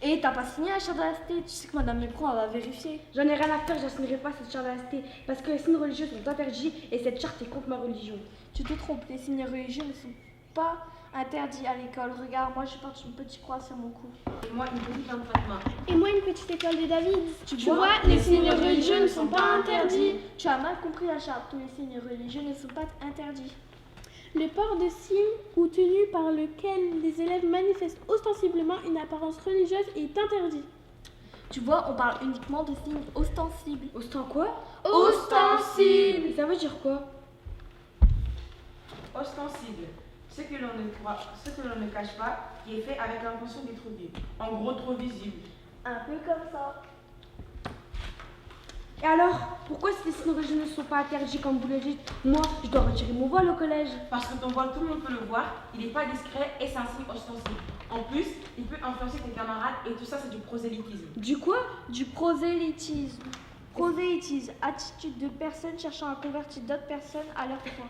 Et t'as pas signé la charte de laïcité? Tu sais que Madame Mépron, elle va vérifier. J'en ai rien à faire, je n'assumerai pas cette charte de laïcité parce que les signes religieux sont interdits et cette charte est contre ma religion. Tu te trompes, les signes religieux ne sont pas interdits à l'école. Regarde, moi je porte une petite croix sur mon cou. Et moi, une petite lampe Fatma. Et moi, une petite étoile de David. Tu vois, les signes religieux ne sont pas interdits. Tu as mal compris la charte, tous les signes religieux ne sont pas interdits. Le port de signes ou tenues par lequel les élèves manifestent ostensiblement une apparence religieuse est interdit. Tu vois, on parle uniquement de signes ostensibles. Ostent quoi? Ostensibles. Ça veut dire quoi? Ostensible. Ce que l'on ne cache pas, qui est fait avec l'intention d'être vu. En gros, trop visible. Un peu comme ça. Et alors, pourquoi si les signes religieux ne sont pas interdits comme vous le dites, moi, je dois retirer mon voile au collège? Parce que ton voile, tout le monde peut le voir, il n'est pas discret et c'est un signe ostensible. En plus, il peut influencer tes camarades et tout ça, c'est du prosélytisme. Du quoi? Du prosélytisme. Prosélytisme, attitude de personnes cherchant à convertir d'autres personnes à leur foi.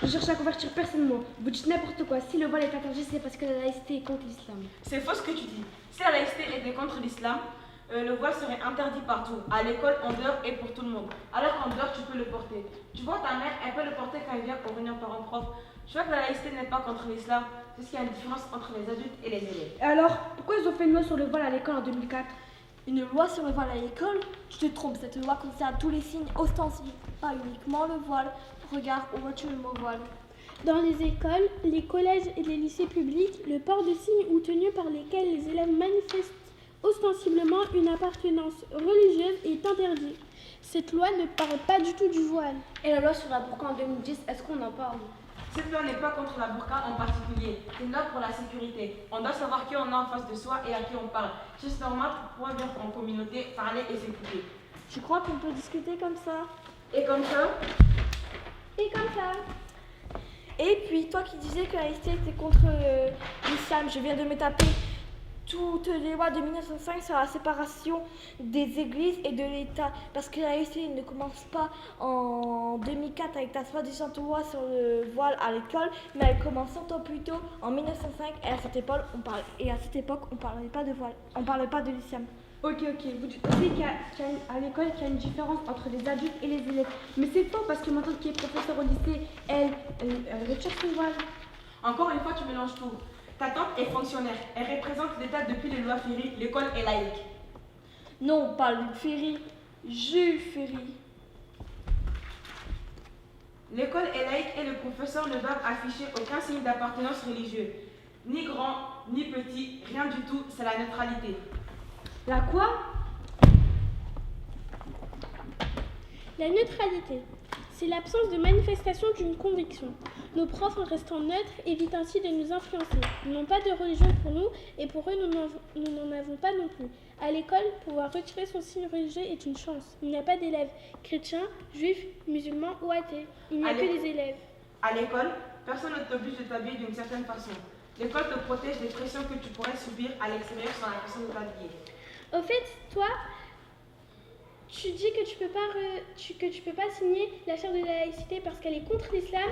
Je cherche à convertir personne, moi. Vous dites n'importe quoi. Si le voile est interdit, c'est parce que la laïcité est contre l'islam. C'est faux ce que tu dis. Si la laïcité était contre l'islam, le voile serait interdit partout, à l'école, en dehors et pour tout le monde. Alors qu'en dehors, tu peux le porter. Tu vois, ta mère, elle peut le porter quand elle vient aux réunions parents-prof. Tu vois que la laïcité n'est pas contre l'islam, c'est ce qu'il y a une différence entre les adultes et les élèves. Et alors, pourquoi ils ont fait une loi sur le voile à l'école en 2004? Une loi sur le voile à l'école? Tu te trompes, cette loi concerne tous les signes ostensibles, pas uniquement le voile. Regarde, où vois-tu le mot voile? Dans les écoles, les collèges et les lycées publics, le port de signes ou tenues par lesquels les élèves manifestent ostensiblement une appartenance religieuse est interdit. Cette loi ne parle pas du tout du voile. Et la loi sur la burqa en 2010, est-ce qu'on en parle? Cette loi n'est pas contre la burqa en particulier, c'est une loi pour la sécurité. On doit savoir qui on a en face de soi et à qui on parle. C'est normal pour pouvoir vivre en communauté, parler et s'écouter. Je crois qu'on peut discuter comme ça. Et comme ça, Et comme ça. Et puis, toi qui disais que la laïcité était contre l'islam, je viens de me taper toutes les lois de 1905 sur la séparation des églises et de l'État. Parce que la laïcité ne commence pas en 2004 avec ta soi-disant loi sur le voile à l'école, mais elle commence 100 ans plus tôt, en 1905. Et à cette époque, on parlait pas de voile, on parlait pas de l'islam. Ok, vous dites aussi qu'à l'école, qu'il y a une différence entre les adultes et les élèves. Mais c'est faux parce que ma tante qui est professeure au lycée, elle retire son voile. encore une fois, tu mélanges tout. Ta tante est fonctionnaire, elle représente l'État depuis les lois Ferry, l'école est laïque. Non, pas Luc Ferry, Jules Ferry. L'école est laïque et le professeur ne doit afficher aucun signe d'appartenance religieuse. Ni grand, ni petit, rien du tout, c'est la neutralité. La quoi? La neutralité, c'est l'absence de manifestation d'une conviction. Nos profs, en restant neutres, évitent ainsi de nous influencer. Ils n'ont pas de religion pour nous et pour eux, nous n'en avons pas non plus. À l'école, pouvoir retirer son signe religieux est une chance. Il n'y a pas d'élèves chrétiens, juifs, musulmans ou athées. Il n'y a que des élèves. À l'école, personne ne t'oblige de t'habiller d'une certaine façon. L'école te protège des pressions que tu pourrais subir à l'extérieur sur la façon de t'habiller. Au fait, toi, tu dis que tu peux pas signer la charte de la laïcité parce qu'elle est contre l'islam.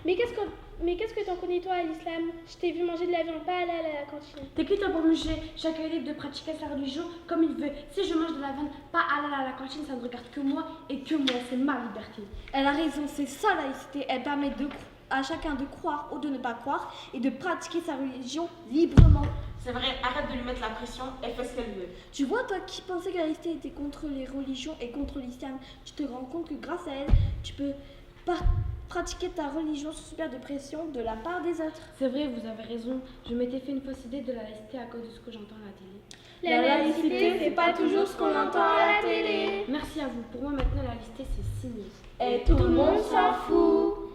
Mais qu'est-ce que t'en connais toi à l'islam? Je t'ai vu manger de la viande, pas aller à la cantine. T'es qui toi pour me juger? Chacun est libre de pratiquer sa religion comme il veut. Si je mange de la viande, pas aller à la cantine, ça ne regarde que moi et que moi, c'est ma liberté. Elle a raison, c'est ça la laïcité. Elle permet à chacun de croire ou de ne pas croire et de pratiquer sa religion librement. C'est vrai, arrête de lui mettre la pression, elle fait ce qu'elle veut. Tu vois, toi qui pensais que la laïcité était contre les religions et contre l'islam, tu te rends compte que grâce à elle, tu peux pratiquer ta religion sous super de pression de la part des autres. C'est vrai, vous avez raison. Je m'étais fait une fausse idée de la laïcité à cause de ce que j'entends à la télé. La laïcité, c'est pas toujours ce qu'on entend à la télé. Merci à vous. Pour moi, maintenant, la laïcité, c'est signé. Et tout le monde s'en fout.